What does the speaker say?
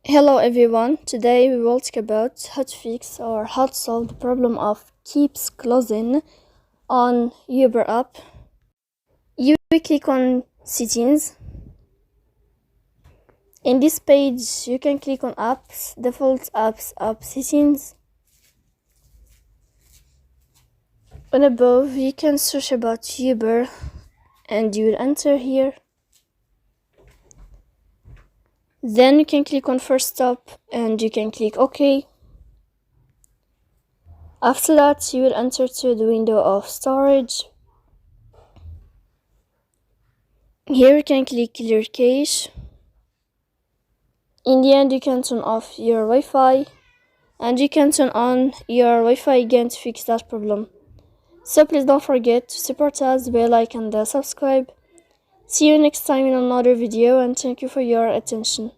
Hello everyone, today we will talk about how to fix or how to solve the problem of keeps closing on Uber app. You click on settings. In this page you can click on apps, default apps, app settings. On above you can search about Uber and you will enter here. Then you can click on first stop and you can click OK. After that you will enter to the window of storage. Here you can click clear cache. In the end you can turn off your Wi-Fi and you can turn on your Wi-Fi again to fix that problem. So please don't forget to support us by like and subscribe. See you next time in another video and thank you for your attention.